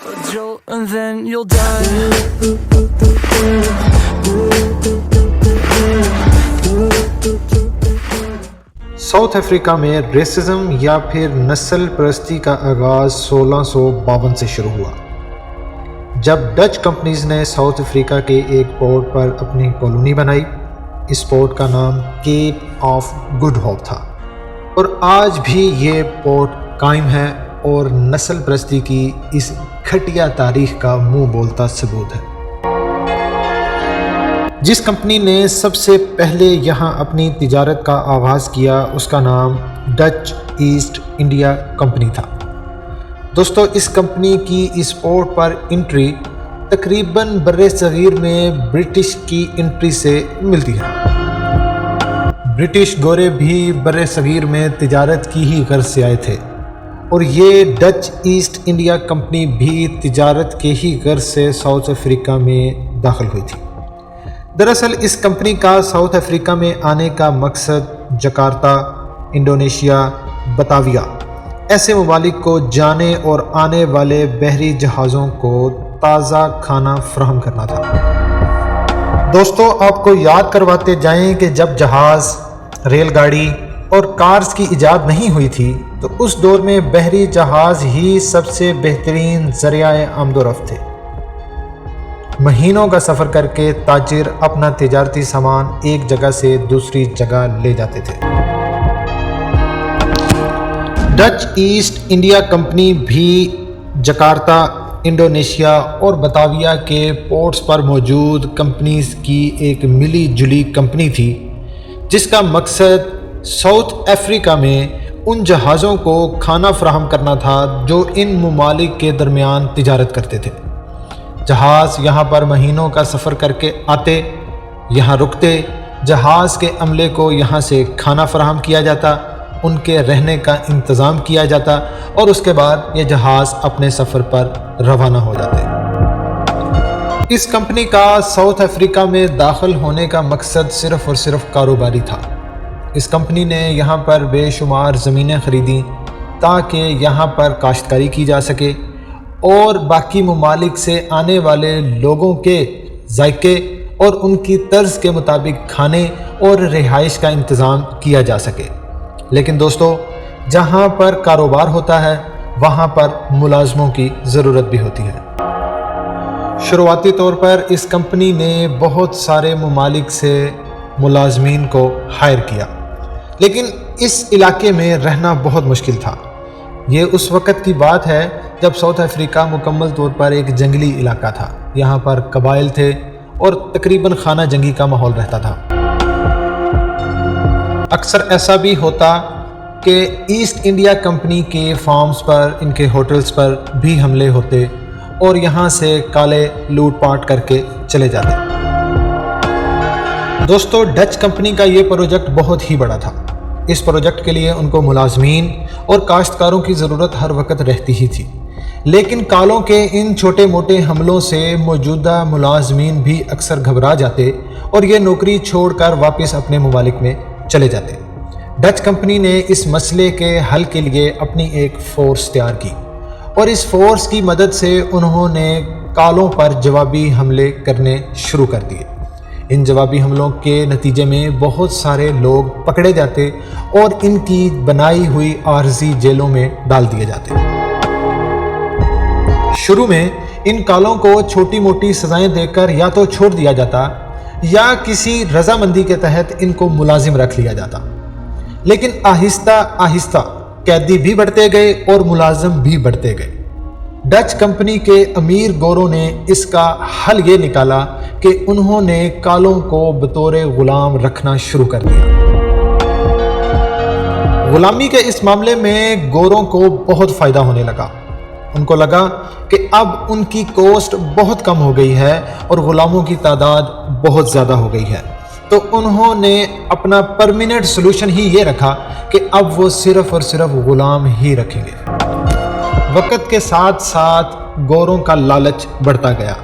jolt and then you'll die. South Africa میں racism یا پھر نسل پرستی کا آغاز 1652 سے شروع ہوا جب ڈچ کمپنیز نے ساؤتھ افریقہ کے ایک پورٹ پر اپنی کالونی بنائی۔ اس پورٹ کا نام کیپ آف گڈ ہوپ تھا اور آج بھی یہ پورٹ قائم ہے اور نسل پرستی کی اس گھٹیا تاریخ کا منہ بولتا ثبوت ہے۔ جس کمپنی نے سب سے پہلے یہاں اپنی تجارت کا آغاز کیا اس کا نام ڈچ ایسٹ انڈیا کمپنی تھا۔ دوستو، اس کمپنی کی اس پورٹ پر انٹری تقریباً بر صغیر میں برٹش کی انٹری سے ملتی ہے۔ برٹش گورے بھی بر صغیر میں تجارت کی ہی غرض سے آئے تھے اور یہ ڈچ ایسٹ انڈیا کمپنی بھی تجارت کے ہی غرض سے ساؤتھ افریقہ میں داخل ہوئی تھی۔ دراصل اس کمپنی کا ساؤتھ افریقہ میں آنے کا مقصد جکارتا، انڈونیشیا، بتاویا ایسے ممالک کو جانے اور آنے والے بحری جہازوں کو تازہ کھانا فراہم کرنا تھا۔ دوستو، آپ کو یاد کرواتے جائیں کہ جب جہاز، ریل گاڑی اور کارز کی ایجاد نہیں ہوئی تھی تو اس دور میں بحری جہاز ہی سب سے بہترین ذریعہ آمد و رفت تھے۔ مہینوں کا سفر کر کے تاجر اپنا تجارتی سامان ایک جگہ سے دوسری جگہ لے جاتے تھے۔ ڈچ ایسٹ انڈیا کمپنی بھی جکارتا، انڈونیشیا اور بتاویا کے پورٹس پر موجود کمپنیز کی ایک ملی جلی کمپنی تھی جس کا مقصد ساؤتھ افریقہ میں ان جہازوں کو کھانا فراہم کرنا تھا جو ان ممالک کے درمیان تجارت کرتے تھے۔ جہاز یہاں پر مہینوں کا سفر کر کے آتے، یہاں رکتے، جہاز کے عملے کو یہاں سے کھانا فراہم کیا جاتا، ان کے رہنے کا انتظام کیا جاتا اور اس کے بعد یہ جہاز اپنے سفر پر روانہ ہو جاتے۔ اس کمپنی کا ساؤتھ افریقہ میں داخل ہونے کا مقصد صرف اور صرف کاروباری تھا۔ اس کمپنی نے یہاں پر بے شمار زمینیں خریدیں تاکہ یہاں پر کاشتکاری کی جا سکے اور باقی ممالک سے آنے والے لوگوں کے ذائقے اور ان کی طرز کے مطابق کھانے اور رہائش کا انتظام کیا جا سکے۔ لیکن دوستو، جہاں پر کاروبار ہوتا ہے وہاں پر ملازموں کی ضرورت بھی ہوتی ہے۔ شروعاتی طور پر اس کمپنی نے بہت سارے ممالک سے ملازمین کو ہائر کیا، لیکن اس علاقے میں رہنا بہت مشکل تھا۔ یہ اس وقت کی بات ہے جب ساؤتھ افریقہ مکمل طور پر ایک جنگلی علاقہ تھا۔ یہاں پر قبائل تھے اور تقریباً خانہ جنگی کا ماحول رہتا تھا۔ اکثر ایسا بھی ہوتا کہ ایسٹ انڈیا کمپنی کے فارمز پر، ان کے ہوٹلز پر بھی حملے ہوتے اور یہاں سے کالے لوٹ پاٹ کر کے چلے جاتے۔ دوستو، ڈچ کمپنی کا یہ پروجیکٹ بہت ہی بڑا تھا۔ اس پروجیکٹ کے لیے ان کو ملازمین اور کاشتکاروں کی ضرورت ہر وقت رہتی ہی تھی، لیکن کالوں کے ان چھوٹے موٹے حملوں سے موجودہ ملازمین بھی اکثر گھبرا جاتے اور یہ نوکری چھوڑ کر واپس اپنے ممالک میں چلے جاتے۔ ڈچ کمپنی نے اس مسئلے کے حل کے لیے اپنی ایک فورس تیار کی اور اس فورس کی مدد سے انہوں نے کالوں پر جوابی حملے کرنے شروع کر دیے۔ ان جوابی حملوں کے نتیجے میں بہت سارے لوگ پکڑے جاتے اور ان کی بنائی ہوئی عارضی جیلوں میں ڈال دیے جاتے۔ شروع میں ان کالوں کو چھوٹی موٹی سزائیں دے کر یا تو چھوڑ دیا جاتا یا کسی رضامندی کے تحت ان کو ملازم رکھ لیا جاتا، لیکن آہستہ آہستہ قیدی بھی بڑھتے گئے اور ملازم بھی بڑھتے گئے۔ ڈچ کمپنی کے امیر گوروں نے اس کا حل یہ نکالا کہ انہوں نے کالوں کو بطور غلام رکھنا شروع کر دیا۔ غلامی کے اس معاملے میں گوروں کو بہت فائدہ ہونے لگا۔ ان کو لگا کہ اب ان کی کوسٹ بہت کم ہو گئی ہے اور غلاموں کی تعداد بہت زیادہ ہو گئی ہے، تو انہوں نے اپنا پرمیننٹ سلوشن ہی یہ رکھا کہ اب وہ صرف اور صرف غلام ہی رکھیں گے۔ وقت کے ساتھ ساتھ گوروں کا لالچ بڑھتا گیا۔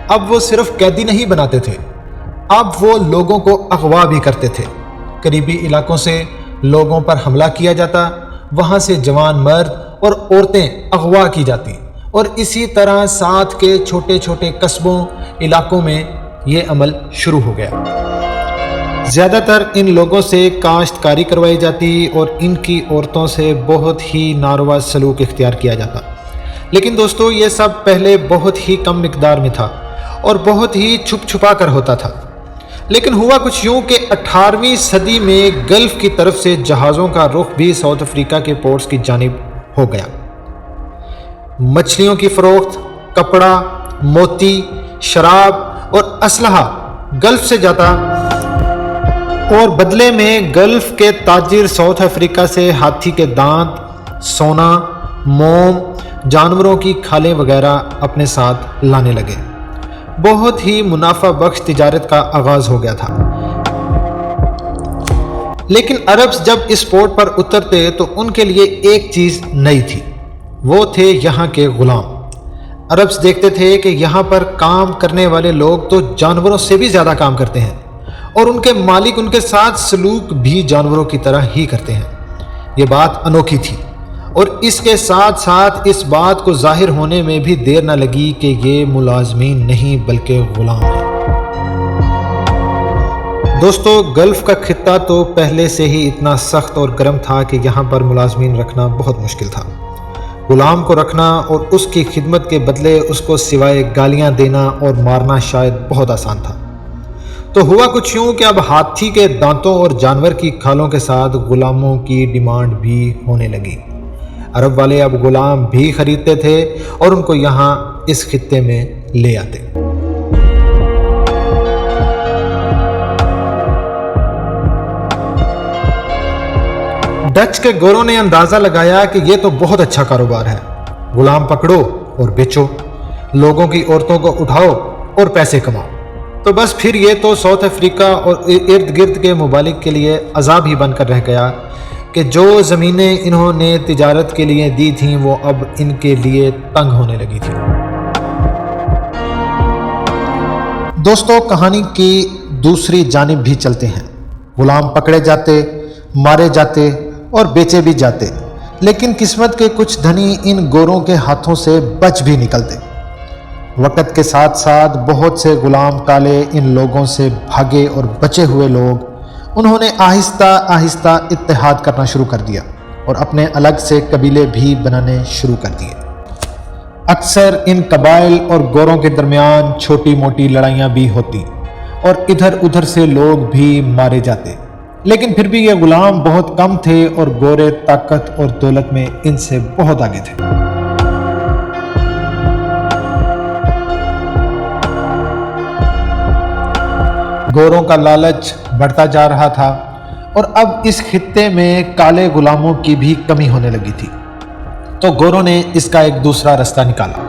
اب وہ صرف قیدی نہیں بناتے تھے، اب وہ لوگوں کو اغوا بھی کرتے تھے۔ قریبی علاقوں سے لوگوں پر حملہ کیا جاتا، وہاں سے جوان مرد اور عورتیں اغوا کی جاتی اور اسی طرح ساتھ کے چھوٹے چھوٹے قصبوں علاقوں میں یہ عمل شروع ہو گیا۔ زیادہ تر ان لوگوں سے کاشتکاری کروائی جاتی اور ان کی عورتوں سے بہت ہی ناروا سلوک اختیار کیا جاتا۔ لیکن دوستو یہ سب پہلے بہت ہی کم مقدار میں تھا اور بہت ہی چھپ چھپا کر ہوتا تھا۔ لیکن ہوا کچھ یوں کہ 18ویں صدی میں گلف کی طرف سے جہازوں کا رخ بھی ساؤتھ افریقہ کے پورٹس کی جانب ہو گیا۔ مچھلیوں کی فروخت، کپڑا، موتی، شراب اور اسلحہ گلف سے جاتا اور بدلے میں گلف کے تاجر ساؤتھ افریقہ سے ہاتھی کے دانت، سونا، موم، جانوروں کی کھالیں وغیرہ اپنے ساتھ لانے لگے۔ بہت ہی منافع بخش تجارت کا آغاز ہو گیا تھا۔ لیکن عربز جب اس پورٹ پر اترتے تو ان کے لیے ایک چیز نئی تھی، وہ تھے یہاں کے غلام۔ عربز دیکھتے تھے کہ یہاں پر کام کرنے والے لوگ تو جانوروں سے بھی زیادہ کام کرتے ہیں اور ان کے مالک ان کے ساتھ سلوک بھی جانوروں کی طرح ہی کرتے ہیں۔ یہ بات انوکھی تھی اور اس کے ساتھ ساتھ اس بات کو ظاہر ہونے میں بھی دیر نہ لگی کہ یہ ملازمین نہیں بلکہ غلام ہیں۔ دوستو گلف کا خطہ تو پہلے سے ہی اتنا سخت اور گرم تھا کہ یہاں پر ملازمین رکھنا بہت مشکل تھا۔ غلام کو رکھنا اور اس کی خدمت کے بدلے اس کو سوائے گالیاں دینا اور مارنا شاید بہت آسان تھا۔ تو ہوا کچھ یوں کہ اب ہاتھی کے دانتوں اور جانور کی کھالوں کے ساتھ غلاموں کی ڈیمانڈ بھی ہونے لگی۔ عرب والے اب غلام بھی خریدتے تھے اور ان کو یہاں اس خطے میں لے آتے۔ ڈچ کے گوروں نے اندازہ لگایا کہ یہ تو بہت اچھا کاروبار ہے، غلام پکڑو اور بیچو، لوگوں کی عورتوں کو اٹھاؤ اور پیسے کماؤ۔ تو بس پھر یہ تو ساؤتھ افریقہ اور ارد گرد کے ممالک کے لیے عذاب ہی بن کر رہ گیا کہ جو زمینیں انہوں نے تجارت کے لیے دی تھیں وہ اب ان کے لیے تنگ ہونے لگی تھی۔ دوستو کہانی کی دوسری جانب بھی چلتے ہیں۔ غلام پکڑے جاتے، مارے جاتے اور بیچے بھی جاتے، لیکن قسمت کے کچھ دھنی ان گوروں کے ہاتھوں سے بچ بھی نکلتے۔ وقت کے ساتھ ساتھ بہت سے غلام کالے ان لوگوں سے بھاگے اور بچے ہوئے لوگ انہوں نے آہستہ آہستہ اتحاد کرنا شروع کر دیا اور اپنے الگ سے قبیلے بھی بنانے شروع کر دیے۔ اکثر ان قبائل اور گوروں کے درمیان چھوٹی موٹی لڑائیاں بھی ہوتی اور ادھر ادھر سے لوگ بھی مارے جاتے، لیکن پھر بھی یہ غلام بہت کم تھے اور گورے طاقت اور دولت میں ان سے بہت آگے تھے۔ گوروں کا لالچ بڑھتا جا رہا تھا اور اب اس خطے میں کالے غلاموں کی بھی کمی ہونے لگی تھی، تو گوروں نے اس کا ایک دوسرا رستہ نکالا۔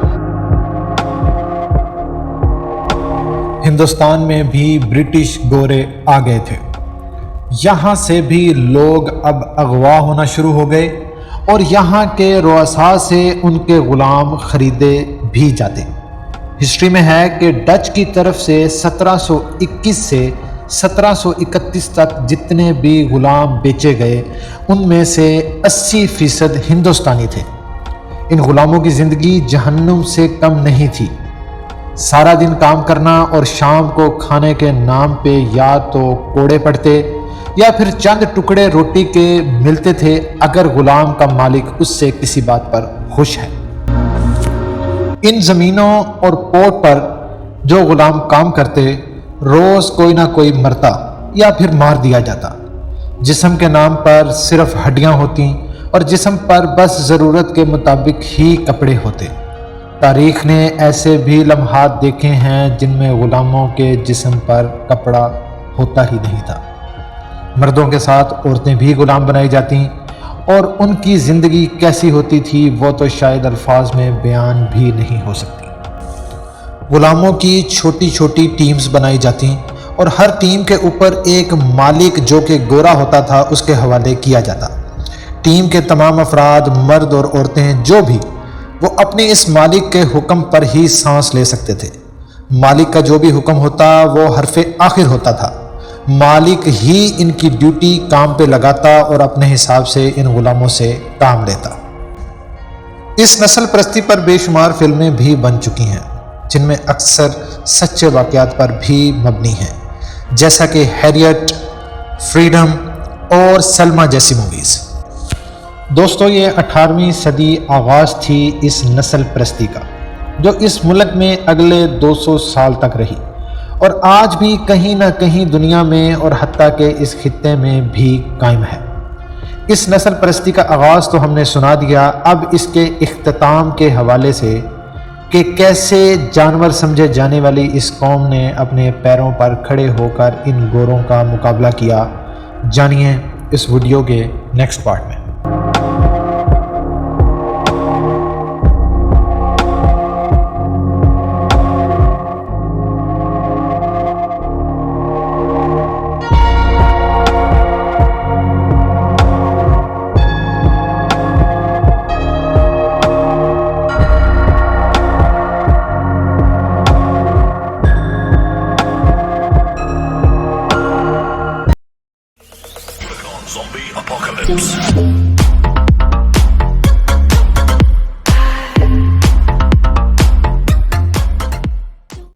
ہندوستان میں بھی برٹش گورے آ گئے تھے۔ یہاں سے بھی لوگ اب اغوا ہونا شروع ہو گئے اور یہاں کے رؤساء سے ان کے غلام خریدے بھی جاتے۔ ہسٹری میں ہے کہ ڈچ کی طرف سے 1721 سے 1731 تک جتنے بھی غلام بیچے گئے ان میں سے 80% ہندوستانی تھے۔ ان غلاموں کی زندگی جہنم سے کم نہیں تھی۔ سارا دن کام کرنا اور شام کو کھانے کے نام پہ یا تو کوڑے پڑتے یا پھر چند ٹکڑے روٹی کے ملتے تھے اگر غلام کا مالک اس سے کسی بات پر خوش ہے۔ ان زمینوں اور پورٹ پر جو غلام کام کرتے روز کوئی نہ کوئی مرتا یا پھر مار دیا جاتا۔ جسم کے نام پر صرف ہڈیاں ہوتی اور جسم پر بس ضرورت کے مطابق ہی کپڑے ہوتے۔ تاریخ نے ایسے بھی لمحات دیکھے ہیں جن میں غلاموں کے جسم پر کپڑا ہوتا ہی نہیں تھا۔ مردوں کے ساتھ عورتیں بھی غلام بنائی جاتی اور ان کی زندگی کیسی ہوتی تھی وہ تو شاید الفاظ میں بیان بھی نہیں ہو سکتی۔ غلاموں کی چھوٹی چھوٹی ٹیمز بنائی جاتی اور ہر ٹیم کے اوپر ایک مالک جو کہ گورا ہوتا تھا اس کے حوالے کیا جاتا۔ ٹیم کے تمام افراد مرد اور عورتیں جو بھی وہ اپنے اس مالک کے حکم پر ہی سانس لے سکتے تھے۔ مالک کا جو بھی حکم ہوتا وہ حرف آخر ہوتا تھا۔ مالک ہی ان کی ڈیوٹی کام پہ لگاتا اور اپنے حساب سے ان غلاموں سے کام لیتا۔ اس نسل پرستی پر بے شمار فلمیں بھی بن چکی ہیں جن میں اکثر سچے واقعات پر بھی مبنی ہیں، جیسا کہ ہیریٹ، فریڈم اور سلما جیسی موویز۔ دوستو، یہ 18ویں صدی آغاز تھی اس نسل پرستی کا، جو اس ملک میں اگلے 200 سال تک رہی اور آج بھی کہیں نہ کہیں دنیا میں اور حتیٰ کہ اس خطے میں بھی قائم ہے۔ اس نسل پرستی کا آغاز تو ہم نے سنا دیا، اب اس کے اختتام کے حوالے سے کہ کیسے جانور سمجھے جانے والی اس قوم نے اپنے پیروں پر کھڑے ہو کر ان گوروں کا مقابلہ کیا، جانیے اس ویڈیو کے نیکسٹ پارٹ میں۔ Zombie apocalypse.